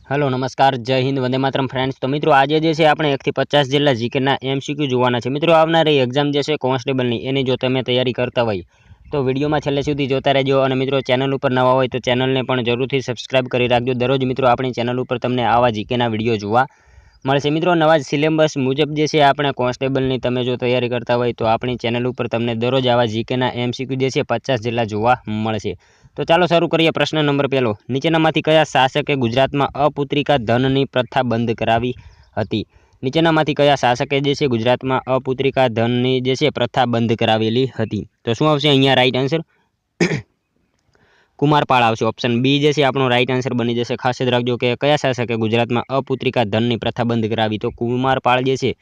Hello नमस्कार जय Hind Vande Mataram friends. तो मित्रों आज जे छे આપણે 1 થી 50 જેટલા જીકેના એમસીક્યુ જોવાના છે। મિત્રો આવનારી એક્ઝામ જે છે કોન્સ્ટેબલની એની જો તમે તૈયારી કરતા હોય તો વિડીયોમાં છેલ્લે સુધી જોતા રહેજો અને મિત્રો ચેનલ ઉપર નવા હોય તો ચેનલને પણ જરૂરથી સબસ્ક્રાઇબ કરી રાખજો। દરરોજ મિત્રો આપણી ચેનલ ઉપર તમને આવા જીકેના વિડીયો જોવા મળશે। મિત્રો નવા સિલેબસ મુજબ જે છે આપણે કોન્સ્ટેબલની તમે જો તૈયારી કરતા હોય તો આપણી ચેનલ ઉપર તમને દરરોજ આવા જીકેના એમસીક્યુ જે છે 50 જેટલા જોવા મળશે। तो चालो शुरू करिए। प्रश्न नंबर पहलो, नीचेनामांथी कया शासके गुजरातमां अपुत्रिका धननी प्रथा बंध करावी हती? नीचेनामांथी कया शासके जे छे गुजरातमां अपुत्रिका धननी जे छे प्रथा बंध करावेली हती? तो शुं आवशे अहींया राइट आंसर कुमारपाळ आवशे। ऑप्शन बी जे छे आपणो राइट आंसर बनी जशे। खास याद राखजो के कया शासके गुजरातमां अपुत्रिका धननी प्रथा बंध करावी? तो कुमारपाळ जे छे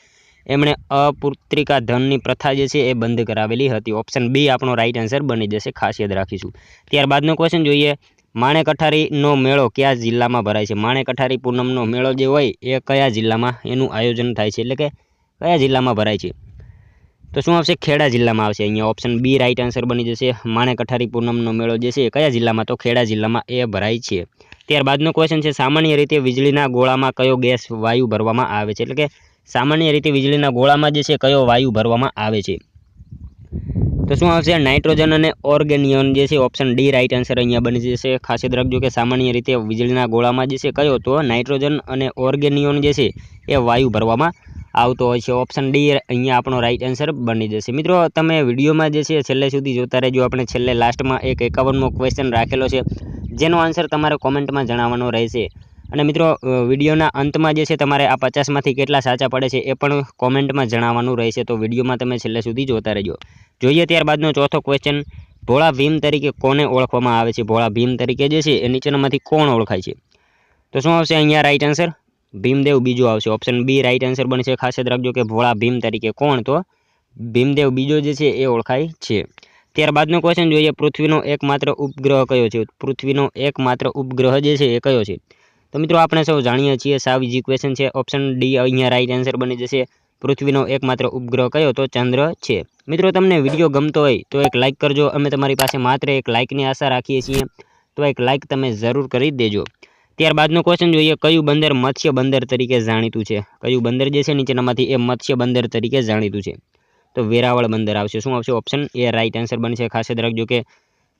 एमणे अपुत्रिका धननी प्रथा जे छे ए बंध करावेली हती। ऑप्शन बी आपणो राइट आंसर बनी जशे। खास याद राखीशुं। त्यारबादनो क्वेश्चन जोईए, माणेक अठारीनो मेळो कया जिल्लामां भराय छे? माणेक अठारी पूनमनो मेळो जे होय ए कया जिल्लामां एनुं आयोजन थाय छे, एटले के कया जिल्लामां भराय छे? तो शुं आवशे? खेड़ा जिल्लामां आवशे। अहींया ऑप्शन बी राइट आंसर बनी जशे। माणेक अठारी पूनमनो मेळो जे छे कया जिल्लामां? तो खेड़ा जिल्लामां ए भराय छे। त्यारबादनो क्वेश्चन छे, सामान्य रीते वीजळीना गोळामां कयो गैस वायु भरवामां आवे छे? एटले के सामान्य रीते वीजळीना गोळामां जे छे कयो वायु भरवामां आवे छे? तो शुं आवशे? नाइट्रोजन अने ऑर्गेनियन जे छे। ऑप्शन डी राइट आंसर अहींया बनी जशे। खास याद राखजो के सामान्य रीते वीजळीना गोळामां जे छे कयो? तो नाइट्रोजन अने ऑर्गेनियन जे छे ए वायु भरवामां आवतो होय छे। ऑप्शन डी अहींया आपणो राइट आंसर बनी जशे। मित्रों तमे विडियोमां जे छे छेल्ले सुधी जोता रहेजो। આપણે છેલ્લે લાસ્ટમાં એક 51મો ક્વેશ્ચન રાખેલો છે જેનો આન્સર તમારે કોમેન્ટમાં જણાવવાનો રહેશે। અને મિત્રો વિડીયોના અંતમાં જે છે તમારે આ 50માંથી કેટલા સાચા પડે છે એ પણ કોમેન્ટમાં જણાવવાનું રહેશે। તો વિડીયોમાં તમે છેલ્લે સુધી જોતા રહેજો। જોઈએ ત્યારબાદનો ચોથો ક્વેશ્ચન, ભોળા ભીમ તરીકે કોને ઓળખવામાં આવે છે? ભોળા ભીમ તરીકે જે છે એ નીચેનામાંથી કોણ ઓળખાય છે? તો શું આવશે અહીંયા રાઈટ આન્સર? ભીમદેવ બીજો આવશે। ऑप्शन बी राइट आंसर बने। खास याद राखजो के भोळा भीम तरीके कोण? तो भीमदेव बीजो जे छे ए ओळखाय छे। त्यारबादनो क्वेश्चन जोईए, पृथ्वीनो एकमात्र उपग्रह कयो छे? पृथ्वीनो एकमात्र उपग्रह जे छे ए कयो छे? तो मित्रों आपणे सौ जाणीए छीए साव इजी क्वेश्चन छे। ऑप्शन डी अहींया राइट आंसर बनी जशे। पृथ्वीनो एकमात्र उपग्रह कयो? तो चंद्र छे। मित्रों तमने विडियो गमतो होय तो एक लाइक करजो। अमे तमारी पासे मात्र एक लाइकनी आशा राखीए छीए, तो एक लाइक तमे जरूर करी देजो। त्यारबादनो क्वेश्चन जोईए, कयुं बंदर मत्स्य बंदर तरीके जाणीतुं छे? कयुं बंदर जे छे नीचेनामांथी ए मत्स्य बंदर तरीके जाणीतुं छे? तो वेरावळ बंदर आवशे। शुं आवशे? ऑप्शन ए राइट आंसर बने। खास याद राखजो के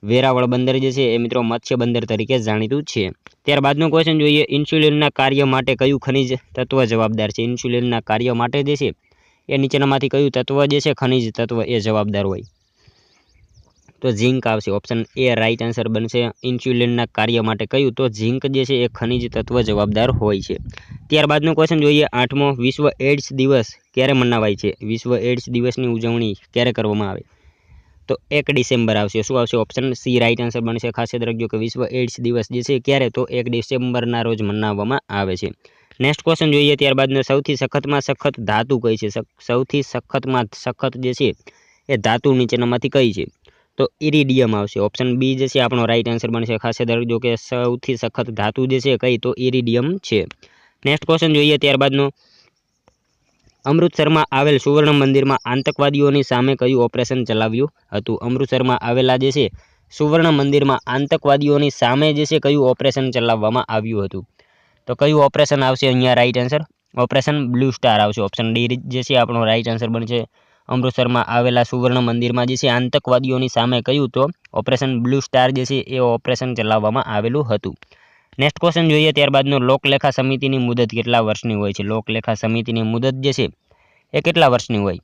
वेरावळ बंदर जे छे ए मित्रों मत्स्य बंदर तरीके जाणीतुं छे। त्यारबादनो क्वेश्चन जोईए, इन्स्युलिनना कार्य माटे कयुं खनिज तत्व जवाबदार छे? इन्स्युलिनना कार्य माटे जे छे ए नीचेनामांथी कयुं तत्व जे छे खनिज तत्व ए जवाबदार होय? तो झिंक आवशे। ऑप्शन ए राइट आंसर बनशे। इन्स्युलिनना कार्य माटे कयुं? तो झिंक जे छे ए खनिज तत्व जवाबदार होय छे। त्यारबादनो क्वेश्चन जोईए, 8मो विश्व एड्स दिवस क्यारे मनावाय छे? विश्व एड्स दिवसनी उजवणी क्यारे करवामां आवे? तो 1 डिसेम्बर आवशे। शुं आवशे? ऑप्शन सी राइट आंसर बनशे। खास याद राखजो के विश्व एड्स दिवस जे छे क्यारे? तो 1 डिसेम्बरना रोज मनाववामां आवे छे। नेक्स्ट क्वेश्चन जोईए त्यारबादनो, सौथी सखतमां सखत धातु कई छे? सौथी सखतमां सखत जे छे ए धातु नीचेनामांथी कई छे? तो इरिडियम आवशे। ऑप्शन बी जे छे आपणो राइट आंसर बनशे। खास याद राखजो के सौथी सखत धातु जे छे कई? तो इरिडियम छे। नेक्स्ट क्वेश्चन जोईए त्यारबादनो, अमृतसर में आवेल सुवर्ण मंदिर में आतंकवादीओनी सामे कयुं ऑपरेशन चलाव्युं हतुं? अमृतसर में आवेला जे छे सुवर्ण मंदिर में आतंकवादीओनी सामे जे छे कयुं ऑपरेशन चलाववामां आव्युं हतुं? तो कयुं ऑपरेशन आवशे अहींया right answer? Operation blue star आवशे। ऑप्शन डी जे छे आपणो राइट आंसर बनशे। अमृतसर में आवेला सुवर्ण मंदिर में जे छे आतंकवादीओनी सामे कयुं? तो ऑपरेशन ब्लू स्टार जे छे ए ऑपरेशन चलाववामां आवेलुं हतुं। नेक्स्ट क्वेश्चन जोईए त्यारबादनो, लोकलेखा समितिनी मुदत केटला वर्षनी होय छे? लोकलेखा समितिनी मुदत जे छे ए केटला वर्षनी होय?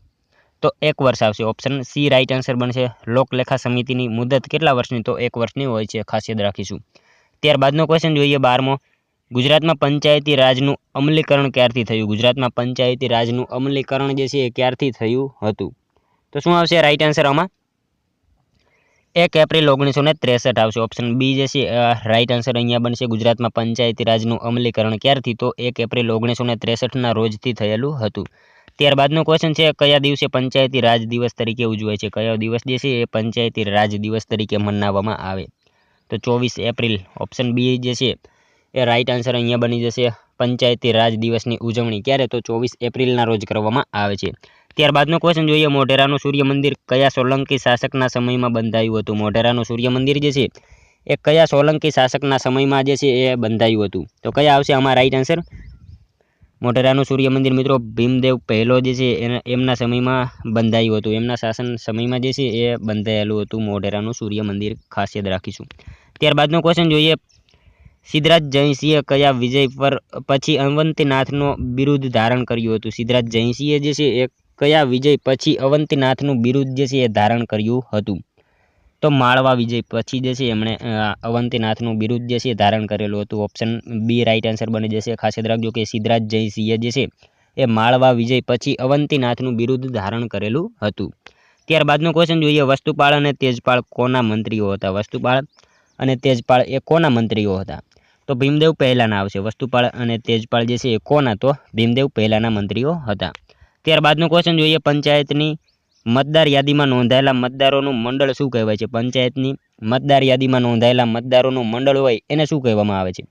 तो 1 वर्ष आवशे। ऑप्शन सी राइट आंसर बनशे। लोकलेखा समितिनी मुदत केटला वर्षनी? तो 1 वर्षनी होय छे। खास याद राखीशुं। त्यारबादनो क्वेश्चन जोईए 12मो, गुजरातमां पंचायती राजनुं अमलीकरण क्यारथी थयुं? गुजरातमां पंचायती राजनुं अमलीकरण जे छे ए क्यारथी थयुं हतुं? तो शुं आवशे राइट आंसर आमां? 1 एप्रिल 1963 आवशे। ऑप्शन बी जे छे राइट आंसर अहींया बनशे। गुजरातमां पंचायती राजनुं अमलीकरण क्यारथी? तो 1 एप्रिल 1963 ना रोजथी थयेलुं हतुं। त्यारबादनो क्वेश्चन छे, कया दिवसे पंचायती राज दिवस तरीके उजवाय छे? कयो दिवस जे छे ए पंचायती राज दिवस तरीके मनाववामां आवे? तो 24 एप्रिल। ऑप्शन बी जे छे ए राइट आंसर अहींया बनी जशे। पंचायती राज दिवसनी उजवणी क्यारे? तो 24 एप्रिलना रोज करवामां आवे छे। त्यारबादनो क्वेश्चन जोईए, मोढेरानुं सूर्य मंदिर कया सोलंकी शासकना समयमां बंधायुं हतुं? मोढेरानुं सूर्य मंदिर जे छे એ કયા સોલંકી શાસકના સમયમાં જે છે એ બંધાયું હતું? તો કયા આવશે આમાં રાઈટ આન્સર? મોઢેરાનું સૂર્ય મંદિર મિત્રો ભીમદેવ પહેલો જે છે એમના સમયમાં બંધાયું હતું. એમના શાસન સમયમાં જે છે એ બંધાયેલું હતું મોઢેરાનું સૂર્ય મંદિર, ખાસ યાદ રાખીશું. ત્યારબાદનો ક્વેશ્ચન જોઈએ, સિદ્ધરાજ જયસિંહે કયા વિજય પર પછી અવંતીનાથનો બિરુદ ધારણ કર્યું હતું? સિદ્ધરાજ જયસિંહે જે છે એ કયા વિજય પછી અવંતીનાથનું બિરુદ જે છે એ ધારણ કર્યું હતું? તો માળવા વિજય પછી જે છે એમણે અવંતીનાથનું બિરુદ જે છે ધારણ કરેલું હતું. ઓપ્શન બી રાઈટ આન્સર બની જશે. ખાસ યાદ રાખજો કે સિદ્ધરાજ જયસિંહે જે છે એ માળવા વિજય પછી અવંતીનાથનું બિરુદ ધારણ કરેલું હતું. ત્યારબાદનો ક્વેશ્ચન જોઈએ, વસ્તુપાળ અને તેજપાળ કોના મંત્રીઓ હતા? વસ્તુપાળ અને તેજપાળ એ કોના મંત્રીઓ હતા? તો ભીમદેવ પહેલાના આવશે. વસ્તુપાળ અને તેજપાળ જે છે એ કોના? તો ભીમદેવ પહેલાના મંત્રીઓ હતા. ત્યારબાદનો ક્વેશ્ચન જોઈએ, પંચાયતની મતદાર યાદીમાં નોંધાયેલા મતદારોનું મંડળ શું કહેવાય છે? પંચાયતની મતદાર યાદીમાં નોંધાયેલા મતદારોનું મંડળ હોય એને શું કહેવામાં આવે છે?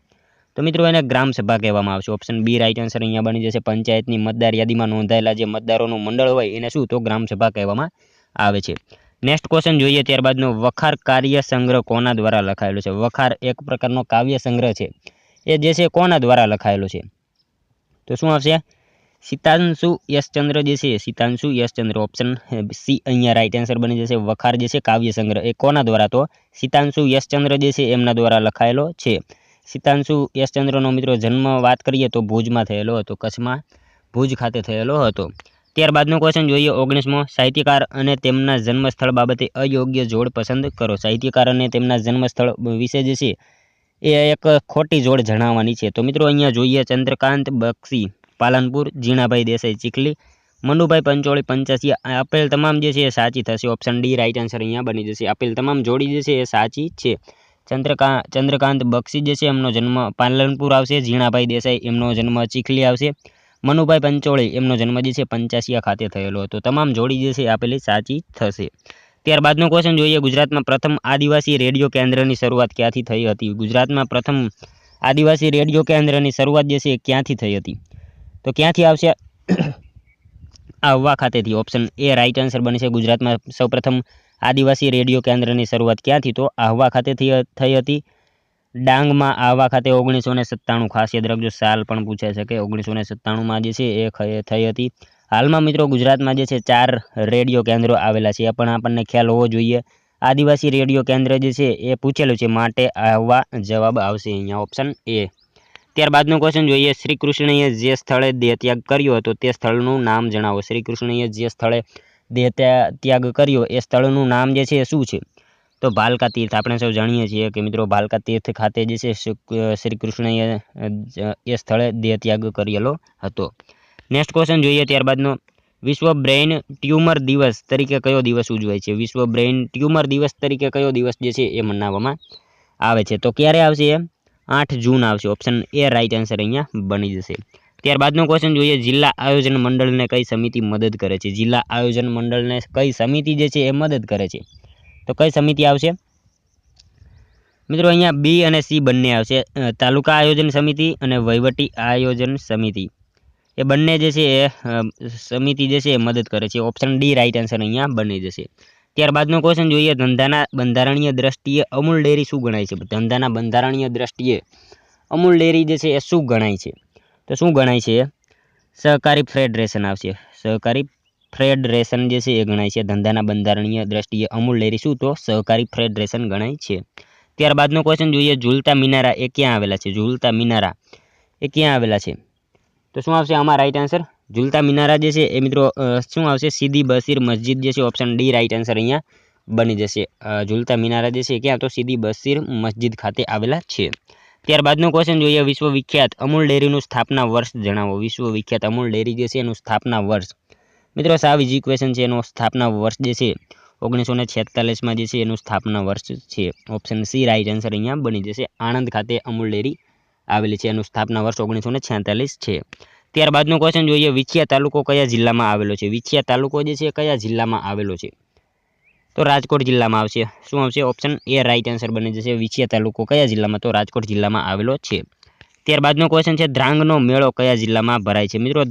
તો મિત્રો એને ગ્રામ સભા કહેવામાં આવશે. ઓપ્શન બી રાઈટ આન્સર અહીંયા બની જશે. પંચાયતની મતદાર યાદીમાં નોંધાયેલા જે મતદારોનું મંડળ હોય એને શું? તો ગ્રામ સભા કહેવામાં આવે છે. નેક્સ્ટ ક્વેશ્ચન જોઈએ ત્યારબાદનો, વખાર કાર્ય સંગ્રહ કોના દ્વારા લખાયેલો છે? વખાર એક પ્રકારનો કાવ્ય સંગ્રહ છે, એ જે છે કોના દ્વારા લખાયેલો છે? તો શું આવશે? સિતાંશુ યશચંદ્ર જે છે, સિતાંશુ યશચંદ્ર. ઓપ્શન સી અહીંયા રાઈટ આન્સર બની જશે. વખાર જે છે કાવ્ય સંગ્રહ એ કોના દ્વારા? તો સિતાંશુ યશચંદ્ર જે છે એમના દ્વારા લખાયેલો છે. સિતાંશુ યશચંદ્રનો મિત્રો જન્મ વાત કરીએ તો ભુજમાં થયેલો હતો, કચ્છમાં ભુજ ખાતે થયેલો હતો. ત્યારબાદનો ક્વેશ્ચન જોઈએ, 19મો, સાહિત્યકાર અને તેમના જન્મસ્થળ બાબતે અયોગ્ય જોડ પસંદ કરો. સાહિત્યકાર અને તેમના જન્મસ્થળ વિશે જે છે એ એક ખોટી જોડ જણાવવાની છે. તો મિત્રો અહીંયા જોઈએ, ચંદ્રકાંત બક્ષી પાલનપુર, જીણાભાઈ દેસાઈ ચીખલી, મનુભાઈ પંચોળી પંચાસિયા. આપેલ તમામ જે છે એ સાચી થશે. ઓપ્શન ડી રાઈટ આન્સર અહીંયા બની જશે. આપેલ તમામ જોડી જે છે એ સાચી છે. ચંદ્રકાંત બક્ષી જે છે એમનો જન્મ પાલનપુર આવશે. જીણાભાઈ દેસાઈ એમનો જન્મ ચીખલી આવશે. મનુભાઈ પંચોળી એમનો જન્મ જે છે પંચાસિયા ખાતે થયેલો હતો. તમામ જોડી જે છે આપેલી સાચી થશે. ત્યારબાદનો ક્વેશ્ચન જોઈએ, ગુજરાતમાં પ્રથમ આદિવાસી રેડિયો કેન્દ્રની શરૂઆત ક્યાંથી થઈ હતી? ગુજરાતમાં પ્રથમ આદિવાસી રેડિયો કેન્દ્રની શરૂઆત જે છે એ ક્યાંથી થઈ હતી? તો ક્યાંથી આવશે? આહવા ખાતેથી. ઓપ્શન એ રાઈટ આન્સર બની છે. ગુજરાતમાં સૌપ્રથમ આદિવાસી રેડિયો કેન્દ્રની શરૂઆત ક્યાંથી? તો આહવા ખાતેથી થઈ હતી. ડાંગમાં આહવા ખાતે 1997. ખાસ યાદ રાખજો, સાલ પણ પૂછાય છે કે 1997માં જે છે એ થઈ હતી. હાલમાં મિત્રો ગુજરાતમાં જે છે 4 રેડિયો કેન્દ્રો આવેલા છે, એ પણ આપણને ખ્યાલ હોવો જોઈએ. આદિવાસી રેડિયો કેન્દ્ર જે છે એ પૂછેલું છે, માટે આહવા જવાબ આવશે અહીંયા, ઓપ્શન એ. ત્યારબાદનો ક્વેશ્ચન જોઈએ, શ્રી કૃષ્ણએ જે સ્થળે દેહત્યાગ કર્યો હતો તે સ્થળનું નામ જણાવો. શ્રી કૃષ્ણએ જે સ્થળે દેહત્યાગ કર્યો એ સ્થળનું નામ જે છે એ શું છે? તો ભાલકા તીર્થ. આપણે સૌ જાણીએ છીએ કે મિત્રો ભાલકા તીર્થ ખાતે જે છે શ્રી કૃષ્ણએ એ સ્થળે દેહત્યાગ કરેલો હતો. નેક્સ્ટ ક્વેશ્ચન જોઈએ ત્યારબાદનો, વિશ્વ બ્રેઇન ટ્યુમર દિવસ તરીકે કયો દિવસ ઉજવાય છે? વિશ્વ બ્રેઇન ટ્યુમર દિવસ તરીકે કયો દિવસ જે છે એ મનાવવામાં આવે છે? તો ક્યારે આવશે એ? 8 જૂન આવશે. ઓપ્શન એ રાઈટ આન્સર અહીંયા બની જશે. ત્યારબાદનો ક્વેશ્ચન જોઈએ, જિલ્લા આયોજન મંડળને કઈ સમિતિ મદદ કરે છે? જિલ્લા આયોજન મંડળને કઈ સમિતિ જે છે એ મદદ કરે છે? તો કઈ સમિતિ આવશે? મિત્રો અહીંયા બી અને સી બંને આવશે. તાલુકા આયોજન સમિતિ અને વહીવટી આયોજન સમિતિ, એ બંને જે છે એ સમિતિ જે છે એ મદદ કરે છે. ઓપ્શન ડી રાઈટ આન્સર અહીંયા બની જશે. ત્યારબાદનો ક્વેશ્ચન જોઈએ, ધંધાના બંધારણીય દ્રષ્ટિએ અમૂલ ડેરી શું ગણાય છે? ધંધાના બંધારણીય દ્રષ્ટિએ અમૂલ ડેરી જે છે એ શું ગણાય છે? તો શું ગણાય છે? સહકારી ફેડરેશન આવશે. સહકારી ફેડરેશન જે છે એ ગણાય છે. ધંધાના બંધારણીય દ્રષ્ટિએ અમૂલ ડેરી શું? તો સહકારી ફેડરેશન ગણાય છે. ત્યારબાદનો ક્વેશ્ચન જોઈએ, ઝૂલતા મિનારા એ ક્યાં આવેલા છે? ઝૂલતા મિનારા એ ક્યાં આવેલા છે? તો શું આવશે આમાં રાઈટ આન્સર? ઝૂલતા મિનારા જે છે એ મિત્રો શું આવશે? સીદી બશીર મસ્જિદ જે છે. ઓપ્શન ડી રાઈટ આન્સર અહીંયા બની જશે. ઝૂલતા મિનારા જે છે ક્યાં? તો સીદી બશીર મસ્જિદ ખાતે આવેલા છે. ત્યારબાદનો ક્વેશ્ચન જોઈએ, વિશ્વવિખ્યાત અમૂલ ડેરીનું સ્થાપના વર્ષ જણાવો. વિશ્વવિખ્યાત અમૂલ ડેરી જે છે એનું સ્થાપના વર્ષ, મિત્રો સાવ ઇઝી ક્વેશ્ચન છે. એનું સ્થાપના વર્ષ જે છે 1946માં જે છે એનું સ્થાપના વર્ષ છે. ઓપ્શન સી રાઈટ આન્સર અહીંયા બની જશે. આણંદ ખાતે અમૂલ ડેરી આવેલી છે, એનું સ્થાપના વર્ષ 1946 છે. ત્યારબાદનો ક્વેશ્ચન જોઈએ, વિછિયા તાલુકો કયા જિલ્લામાં આવેલો છે? વિછિયા તાલુકો જે છે કયા જિલ્લામાં આવેલો છે? તો રાજકોટ જિલ્લામાં આવશે. શું આવશે? ઓપ્શન એ રાઈટ આન્સર બની જશે. વિછિયા તાલુકો કયા જિલ્લામાં? તો રાજકોટ જિલ્લામાં આવેલો છે. ત્યારબાદનો ક્વેશ્ચન છે, ધ્રાંગનો મેળો કયા જિલ્લામાં ભરાય છે? મિત્રો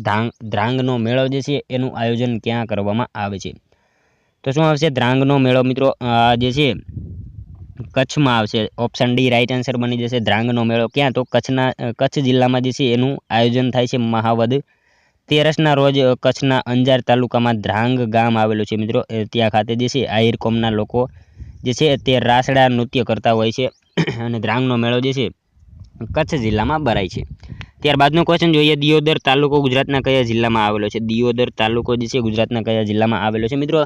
ધ્રાંગનો મેળો જે છે એનું આયોજન ક્યાં કરવામાં આવે છે? તો શું આવશે? ધ્રાંગનો મેળો મિત્રો જે છે કચ્છમાં આવશે. ઓપ્શન ડી રાઈટ આન્સર બની જશે. ધ્રાંગનો મેળો ક્યાં? તો કચ્છ જિલ્લામાં જે છે એનું આયોજન થાય છે મહાવદ તેરસના રોજ કચ્છના અંજાર તાલુકામાં ધ્રાંગ ગામ આવેલું છે મિત્રો. ત્યાં ખાતે જે છે આહિર કોમના લોકો જે છે તે રાસડા નૃત્ય કરતા હોય છે અને ધ્રાંગનો મેળો જે છે કચ્છ જિલ્લામાં ભરાય છે. ત્યારબાદનો ક્વેશ્ચન જોઈએ. દિયોદર તાલુકો ગુજરાતના કયા જિલ્લામાં આવેલો છે? દિયોદર તાલુકો જે છે ગુજરાતના કયા જિલ્લામાં આવેલો છે? મિત્રો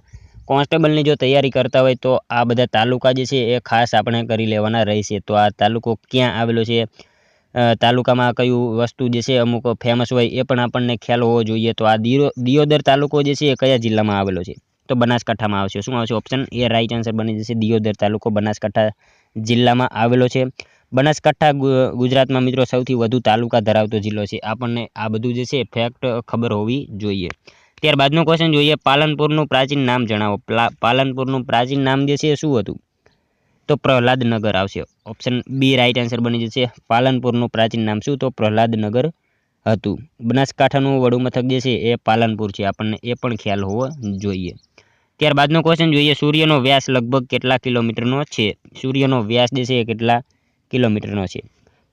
કોન્સ્ટેબલની જો તૈયારી કરતા હોય તો આ બધા તાલુકા જે છે એ ખાસ આપણે કરી લેવાના રહેશે. તો આ તાલુકો ક્યાં આવેલો છે, તાલુકામાં કયું વસ્તુ જે છે અમુક ફેમસ હોય એ પણ આપણને ખ્યાલ હોવો જોઈએ. તો આ દિયોદર તાલુકો જે છે એ કયા જિલ્લામાં આવેલો છે? તો બનાસકાંઠામાં આવશે. શું આવશે? ઓપ્શન એ રાઈટ આન્સર બની જશે. દિયોદર તાલુકો બનાસકાંઠા જિલ્લામાં આવેલો છે. બનાસકાંઠા ગુજરાતમાં મિત્રો સૌથી વધુ તાલુકા ધરાવતો જિલ્લો છે. આપણને આ બધું જે છે ફેક્ટ ખબર હોવી જોઈએ. ત્યારબાદનો ક્વેશ્ચન જોઈએ. પાલનપુરનું પ્રાચીન નામ જણાવો. પાલનપુરનું પ્રાચીન નામ જે છે શું હતું? તો પ્રહલાદનગર આવશે. ઓપ્શન બી રાઈટ આન્સર બની જશે. પાલનપુરનું પ્રાચીન નામ શું? તો પ્રહલાદનગર હતું. બનાસકાંઠાનું વડું મથક જે છે એ પાલનપુર છે. આપણને એ પણ ખ્યાલ હોવો જોઈએ. ત્યારબાદનો ક્વેશ્ચન જોઈએ. સૂર્યનો વ્યાસ લગભગ કેટલા કિલોમીટરનો છે? સૂર્યનો વ્યાસ જે છે એ કેટલા કિલોમીટરનો છે?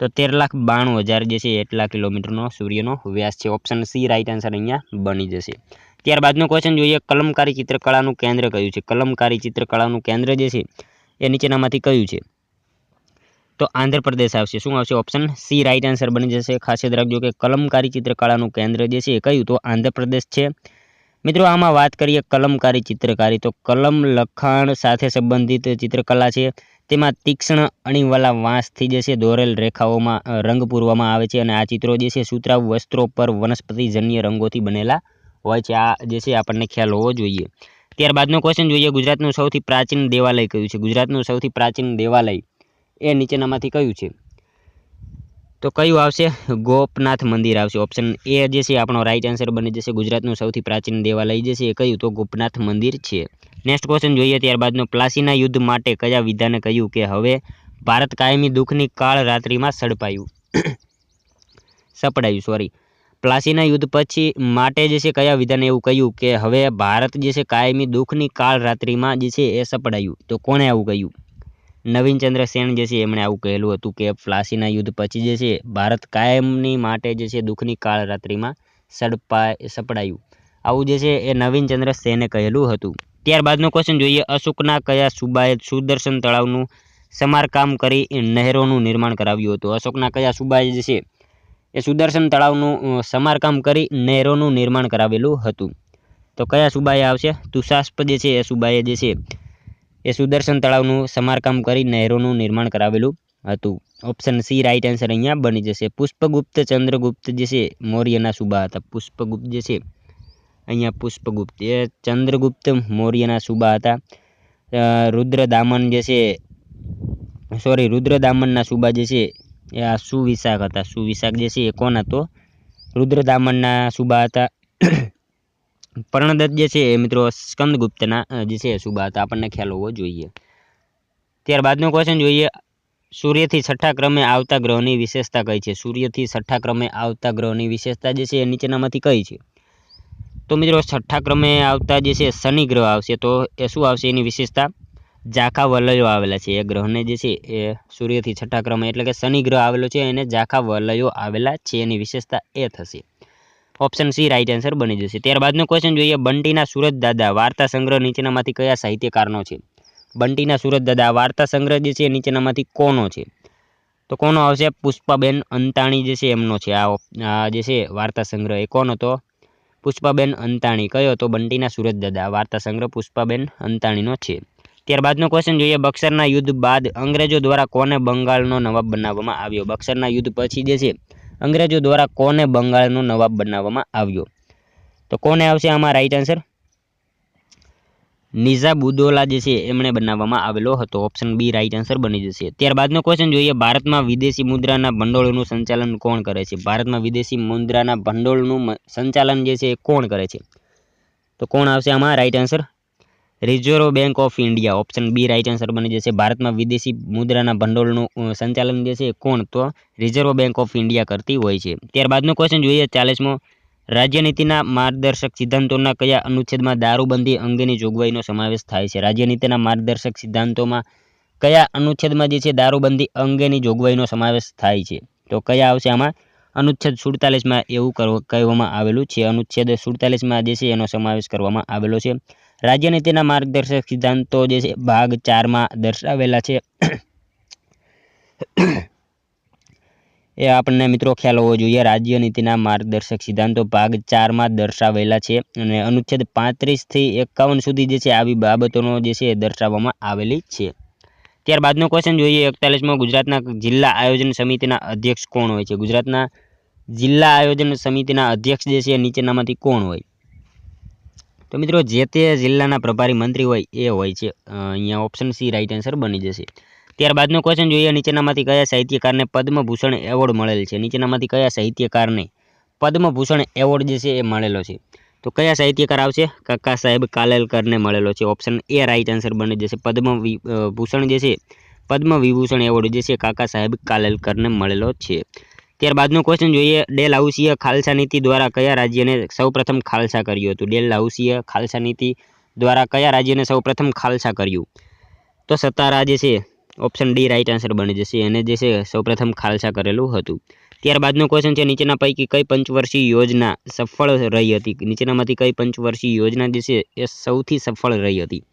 તો 13,92,000 જે છે એટલા કિલોમીટરનો સૂર્યનો વ્યાસ છે. ઓપ્શન સી રાઈટ આન્સર અહીંયા બની જશે. ત્યારબાદનો ક્વેશ્ચન જોઈએ. કલમકારી ચિત્રકળાનું કેન્દ્ર કયું છે? કલમકારી ચિત્રકળાનું કેન્દ્ર જે છે એ નીચેનામાંથી કયું છે? તો આંધ્રપ્રદેશ આવશે. શું આવશે? ઓપ્શન સી રાઈટ આન્સર બની જશે. ખાસ યાદ રાખજો કે કલમકારી ચિત્રકળાનું કેન્દ્ર જે છે એ કયું? તો આંધ્રપ્રદેશ છે. મિત્રો આમાં વાત કરીએ કલમકારી ચિત્રકારી, તો કલમ લખાણ સાથે સંબંધિત ચિત્રકલા છે. તેમાં તીક્ષ્ણ અણીવાલા વાંસથી જે છે દોરેલ રેખાઓમાં રંગ પૂરવામાં આવે છે અને આ ચિત્રો જે છે સુતરાઉ વસ્ત્રો પર વનસ્પતિજન્ય રંગોથી બનેલા હોય છે. આ જે છે આપણને ખ્યાલ હોવો જોઈએ. ત્યારબાદનો ક્વેશ્ચન જોઈએ. ગુજરાતનું સૌથી પ્રાચીન દેવાલય કયું છે? ગુજરાતનું સૌથી પ્રાચીન દેવાલય એ નીચેનામાંથી કયું છે? તો કયું આવશે? ગોપનાથ મંદિર આવશે. ઓપ્શન એ જે છે આપણો રાઈટ આન્સર બની જશે. ગુજરાતનું સૌથી પ્રાચીન દેવાલય જે છે એ કયું? તો ગોપનાથ મંદિર છે. નેક્સ્ટ ક્વેશ્ચન જોઈએ. ત્યારબાદનો પ્લાસીના યુદ્ધ માટે કયા વિધાને કહ્યું કે હવે ભારત કાયમી દુઃખની કાળ રાત્રિમાં સપડાયું. પ્લાસીના યુદ્ધ પછી માટે જે છે કયા વિધાને એવું કહ્યું કે હવે ભારત જે છે કાયમી દુઃખની કાળ રાત્રિમાં જે છે એ સપડાયું? તો કોણે આવું કહ્યું? નવીનચંદ્ર સેન જે છે એમણે આવું કહેલું હતું કે પ્લાસીના યુદ્ધ પછી જે છે ભારત કાયમની માટે જે છે દુઃખની કાળ રાત્રિમાં સપડાયું. આવું જે છે એ નવીનચંદ્ર સેને કહેલું હતું. ત્યારબાદનો ક્વેશ્ચન જોઈએ. અશોકના કયા સુબાએ સુદર્શન તળાવનું સમારકામ કરી નહેરોનું નિર્માણ કરાવ્યું હતું? અશોકના કયા સુબાએ જે છે એ સુદર્શન તળાવનું સમારકામ કરી નહેરોનું નિર્માણ કરાવેલું હતું? તો કયા સુબાએ આવશે? તુષાસ્પ જે છે એ સુબાએ જે છે એ સુદર્શન તળાવનું સમારકામ કરી નહેરોનું નિર્માણ કરાવેલું હતું. ઓપ્શન સી રાઈટ આન્સર અહીંયા બની જશે. પુષ્પગુપ્ત ચંદ્રગુપ્ત જે છે મૌર્યના સુબા હતા. પુષ્પગુપ્ત જે છે અહીંયા પુષ્પગુપ્ત એ ચંદ્રગુપ્ત મૌર્યના સુબા હતા. રુદ્રદામન જે છે રુદ્રદામનના સુબા જે છે એ આ સુવિશાખ હતા. સુવિશાખ જે છે એ કોણ હતો? રુદ્રદામનના સુબા હતા. કર્ણદત્ત જે છે એ મિત્રો સ્કંદગુપ્તના જે છે સુબા હતા. આપણને ખ્યાલ હોવો જોઈએ. ત્યારબાદનો ક્વેશ્ચન જોઈએ. સૂર્યથી છઠ્ઠા ક્રમે આવતા ગ્રહની વિશેષતા કઈ છે? સૂર્યથી છઠ્ઠા ક્રમે આવતા ગ્રહની વિશેષતા જે છે એ નીચેનામાંથી કઈ છે? તો મિત્રો છઠ્ઠા ક્રમે આવતા જે છે શનિ ગ્રહ આવશે. તો એ શું આવશે એની વિશેષતા? ઝાંખા વલયો આવેલા છે. એ ગ્રહને જે છે એ સૂર્યથી છઠ્ઠા ક્રમે એટલે કે શનિ ગ્રહ આવેલો છે એને ઝાંખા વલયો આવેલા છે. એની વિશેષતા એ થશે. ઓપ્શન સી રાઈટ આન્સર બની જશે. ત્યારબાદનો ક્વેશ્ચન જોઈએ. બંટીના સુરતદાદા વાર્તા સંગ્રહ નીચેનામાંથી કયા સાહિત્યકારનો છે? બંટીના સુરતદાદા વાર્તા સંગ્રહ જે છે નીચેનામાંથી કોનો છે? તો કોનો આવશે? પુષ્પાબેન અંતાણી જે છે એમનો છે. આ જે છે વાર્તા સંગ્રહ એ કોણ હતો? પુષ્પાબેન અંતાણી. કયો હતો? બંટીના સુરતદાદા વાર્તા સંગ્રહ પુષ્પાબેન અંતાણીનો છે. ત્યારબાદનો ક્વેશ્ચન જોઈએ. બક્સરના યુદ્ધ બાદ અંગ્રેજો દ્વારા કોને બંગાળનો નવાબ બનાવવામાં આવ્યો? બક્સરના યુદ્ધ પછી જે છે અંગ્રેજો દ્વારા કોને બંગાળનો નવાબ બનાવવામાં આવ્યો? તો કોને આવશે આમાં રાઈટ આન્સર? નિઝામુદ્દૌલા જે છે એમણે બનાવવામાં આવેલો હતો. ઓપ્શન બી રાઈટ આન્સર બની જશે. ત્યારબાદનો ક્વેશ્ચન જોઈએ. ભારતમાં વિદેશી મુદ્રાના ભંડોળનું સંચાલન કોણ કરે છે? ભારતમાં વિદેશી મુદ્રાના ભંડોળનું સંચાલન જે છે એ કોણ કરે છે? તો કોણ આવશે આમાં right answer? Reserve Bank of India. Option B right answer બની જશે. ભારતમાં વિદેશી મુદ્રાના ભંડોળનું સંચાલન જે છે કોણ? તો રિઝર્વ બેંક ઓફ ઇન્ડિયા કરતી હોય છે. ત્યારબાદનો ક્વેશ્ચન જોઈએ. 40મો. રાજ્યનીતિના માર્ગદર્શક સિદ્ધાંતોના કયા અનુચ્છેદમાં દારૂબંધી અંગેની જોગવાઈનો સમાવેશ થાય છે? રાજ્યનીતિના માર્ગદર્શક સિદ્ધાંતોમાં કયા અનુચ્છેદમાં જે છે દારૂબંધી અંગેની જોગવાઈનો સમાવેશ થાય છે? તો કયા આવશે આમાં? અનુચ્છેદ 47માં એવું કહેવામાં આવેલું છે. અનુચ્છેદ 47માં જે છે એનો સમાવેશ કરવામાં આવેલો છે. રાજ્યનીતિના માર્ગદર્શક સિદ્ધાંતો જે છે ભાગ 4માં દર્શાવેલા છે. એ આપણને મિત્રો ખ્યાલ હોવો જોઈએ. રાજ્યનીતિના માર્ગદર્શક સિદ્ધાંતો ભાગ 4માં દર્શાવેલા છે અને અનુચ્છેદ 35 થી 51 સુધી જે છે આવી બાબતોનો જે છે દર્શાવવામાં આવેલી છે. ત્યારબાદનો ક્વેશ્ચન જોઈએ 41માં. ગુજરાતના જિલ્લા આયોજન સમિતિના અધ્યક્ષ કોણ હોય છે? ગુજરાતના જિલ્લા આયોજન સમિતિના અધ્યક્ષ જે છે નીચેનામાંથી કોણ હોય? તો મિત્રો જે તે જિલ્લાના પ્રભારી મંત્રી હોય એ હોય છે. અહીંયા ઓપ્શન સી રાઈટ આન્સર બની જશે. ત્યારબાદનો ક્વેશ્ચન જોઈએ નીચેનામાંથી કયા સાહિત્યકારને પદ્મભૂષણ એવોર્ડ મળેલ છે? નીચેનામાંથી કયા સાહિત્યકારને પદ્મભૂષણ એવોર્ડ જે છે એ મળેલો છે? તો કયા સાહિત્યકાર આવશે? કાકા સાહેબ કાલેલકરને મળેલો છે. ઓપ્શન એ રાઈટ આન્સર બની જશે. પદ્મભૂષણ જે છે પદ્મ વિભૂષણ એવોર્ડ જે છે કાકા સાહેબ કાલેલકરને મળેલો છે. ત્યારબાદનો ક્વેશ્ચન જોઈએ ડેલહાઉસીય ખાલસા નીતિ દ્વારા કયા રાજ્યને સૌપ્રથમ ખાલસા કર્યું હતું? ડેલહાઉસીય ખાલસા નીતિ દ્વારા કયા રાજ્યને સૌપ્રથમ ખાલસા કર્યું? તો સતારા જે છે ઓપ્શન ડી રાઈટ આન્સર બની જશે. એને જે છે સૌપ્રથમ ખાલસા કરેલું હતું. ત્યારબાદનો ક્વેશ્ચન છે નીચેના પૈકી કઈ પંચવર્ષીય યોજના સફળ રહી હતી? નીચેનામાંથી કઈ પંચવર્ષીય યોજના જે છે એ સૌથી સફળ રહી હતી?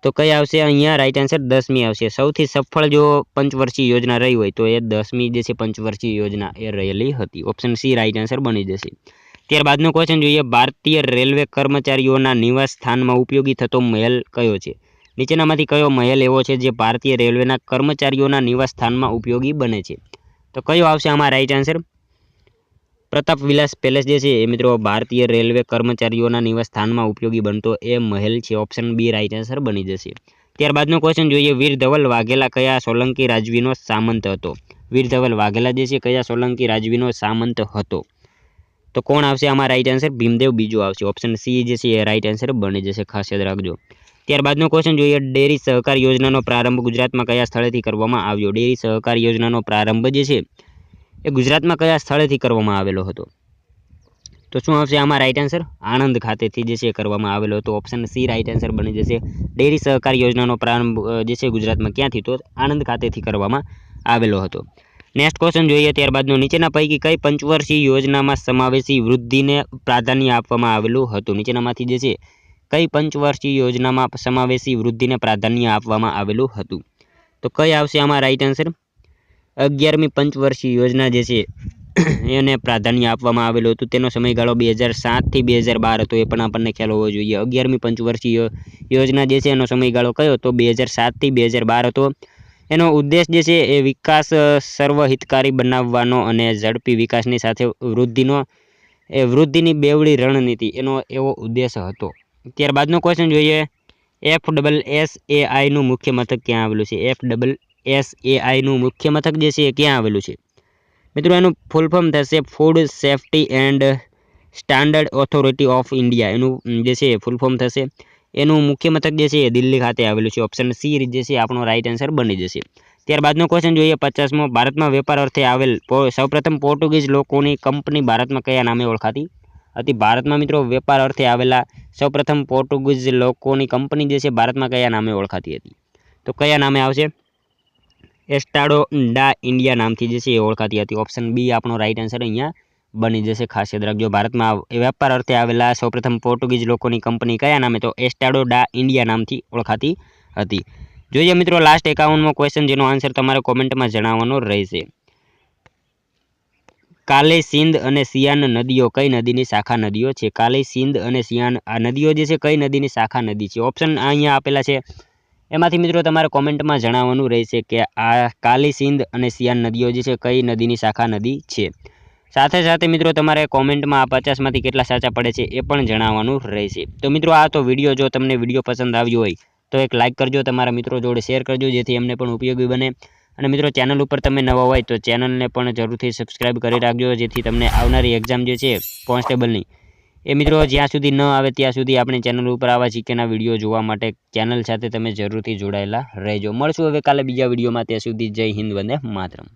તો કઈ આવશે અહીંયા રાઈટ આન્સર? 10મી આવશે. સૌથી સફળ જો પંચવર્ષીય યોજના રહી હોય તો એ 10મી જે છે પંચવર્ષીય યોજના એ રહેલી હતી. ઓપ્શન સી રાઈટ આન્સર બની જશે. ત્યારબાદનો ક્વેશ્ચન જોઈએ ભારતીય રેલવે કર્મચારીઓના નિવાસ સ્થાનમાં ઉપયોગી થતો મહેલ કયો છે? નીચેનામાંથી કયો મહેલ એવો છે જે ભારતીય રેલવેના કર્મચારીઓના નિવાસ સ્થાનમાં ઉપયોગી બને છે? તો કયો આવશે આમાં રાઈટ આન્સર? પ્રતાપ વિલાસ પેલેસ જે છે એ મિત્રો ભારતીય રેલવે કર્મચારીઓના નિવાસ સ્થાનમાં ઉપયોગી બનતો એ મહેલ છે. ઓપ્શન બી રાઈટ આન્સર બની જશે. ત્યારબાદનો ક્વેશ્ચન જોઈએ વીર ધવલ વાઘેલા કયા સોલંકી રાજવીનો સામંત હતો? વીર ધવલ વાઘેલા જે છે કયા સોલંકી રાજવીનો સામંત હતો? તો કોણ આવશે આમાં રાઈટ આન્સર? ભીમદેવ બીજો આવશે. ઓપ્શન સી જે છે એ રાઈટ આન્સર બની જશે. ખાસ યાદ રાખજો. ત્યારબાદનો ક્વેશ્ચન જોઈએ ડેરી સહકાર યોજનાનો પ્રારંભ ગુજરાતમાં કયા સ્થળેથી કરવામાં આવ્યો? ડેરી સહકાર યોજનાનો પ્રારંભ જે છે એ ગુજરાતમાં કયા સ્થળેથી કરવામાં આવેલો હતો? તો શું આવશે આમાં રાઈટ આન્સર? આણંદ ખાતેથી જે છે કરવામાં આવેલો હતો. ઓપ્શન સી રાઈટ આન્સર બની જશે. ડેરી સહકાર યોજનાનો પ્રારંભ જે છે ગુજરાતમાં ક્યાંથી? તો આણંદ ખાતેથી કરવામાં આવેલો હતો. નેક્સ્ટ ક્વેશ્ચન જોઈએ ત્યારબાદનો નીચેના પૈકી કઈ પંચવર્ષીય યોજનામાં સમાવેશી વૃદ્ધિને પ્રાધાન્ય આપવામાં આવેલું હતું? નીચેનામાંથી જે છે કઈ પંચવર્ષીય યોજનામાં સમાવેશી વૃદ્ધિને પ્રાધાન્ય આપવામાં આવેલું હતું? તો કઈ આવશે આમાં રાઈટ આન્સર? 11મી પંચવર્ષીય યોજના જે છે એને પ્રાધાન્ય આપવામાં આવેલું હતું. તેનો સમયગાળો 2007 થી 2012 હતો. એ પણ આપણને ખ્યાલ હોવો જોઈએ. 11મી પંચવર્ષીય યોજના જે છે એનો સમયગાળો કયો? તો 2007 થી 2012 હતો. એનો ઉદ્દેશ જે છે એ વિકાસ સર્વહિતકારી બનાવવાનો અને ઝડપી વિકાસની સાથે વૃદ્ધિની બેવડી રણનીતિ એનો એવો ઉદ્દેશ હતો. ત્યારબાદનો ક્વેશ્ચન જોઈએ FSSAIનું મુખ્ય મથક ક્યાં આવેલું છે? FSSAIનું મુખ્ય મથક જે છે એ ક્યાં આવેલું છે? મિત્રો એનું ફૂલ ફોર્મ થશે food safety and standard authority of India. એનું જે છે ફૂલ ફોર્મ થશે. એનું મુખ્ય મથક જે છે એ દિલ્હી ખાતે આવેલું છે. ઓપ્શન સી જે છે આપણો રાઈટ આન્સર બની જશે. ત્યારબાદનો ક્વેશ્ચન જોઈએ 50મો. ભારતમાં વેપાર અર્થે આવેલ સૌપ્રથમ પોર્ટુગીઝ લોકોની કંપની ભારતમાં કયા નામે ઓળખાતી હતી? ભારતમાં મિત્રો વેપાર અર્થે આવેલા સૌપ્રથમ પોર્ટુગીઝ લોકોની કંપની જે છે ભારતમાં કયા નામે ઓળખાતી હતી? તો કયા નામે આવશે? એસ્ટાડો ડા ઇન્ડિયા નામથી જે છે એ ઓળખાતી હતી. ઓપ્શન બી આપણો રાઈટ આન્સર અહીંયા બની જશે. ખાસ યાદ રાખજો. ભારતમાં વેપાર અર્થે આવેલા સૌપ્રથમ પોર્ટુગીઝ લોકોની કંપની કયા નામે? તો એસ્ટાડો ડા ઇન્ડિયા નામથી ઓળખાતી હતી. જોઈએ મિત્રો લાસ્ટ 51મો ક્વેશ્ચન જેનો આન્સર તમારે કોમેન્ટમાં જણાવવાનો રહેશે. કાલી સિંધ અને સિયાન નદીઓ કઈ નદીની શાખા નદીઓ છે? કાલી સિંધ અને સિયાન આ નદીઓ જે છે કઈ નદીની શાખા નદી છે? ઓપ્શન અહીંયા આપેલા છે. એમાંથી મિત્રો તમારે કોમેન્ટમાં જણાવવાનું રહેશે કે આ કાલી સિંધ અને સિયાન નદીઓ જે છે કઈ નદીની શાખા નદી છે. સાથે સાથે મિત્રો તમારે કોમેન્ટમાં આ 50માંથી કેટલા સાચા પડે છે એ પણ જણાવવાનું રહેશે. તો મિત્રો આ તો વિડીયો જો તમને વિડીયો પસંદ આવ્યો હોય તો એક લાઇક કરજો, તમારા મિત્રો જોડે શેર કરજો જેથી એમને પણ ઉપયોગી બને. અને મિત્રો ચેનલ ઉપર તમે નવા હોય તો ચેનલને પણ જરૂરથી સબસ્ક્રાઇબ કરી રાખજો જેથી તમને આવનારી એક્ઝામ જે છે કોન્સ્ટેબલની એ મિત્રો જ્યાં સુધી ન આવે ત્યાં સુધી આપણી ચેનલ ઉપર આવા જીકેના વિડીયો જોવા માટે ચેનલ સાથે તમે જરૂરથી જોડાયેલા રહેજો. મળશું હવે કાલે બીજા વિડીયોમાં. ત્યાં સુધી જય હિન્દ, વંદે માતરમ.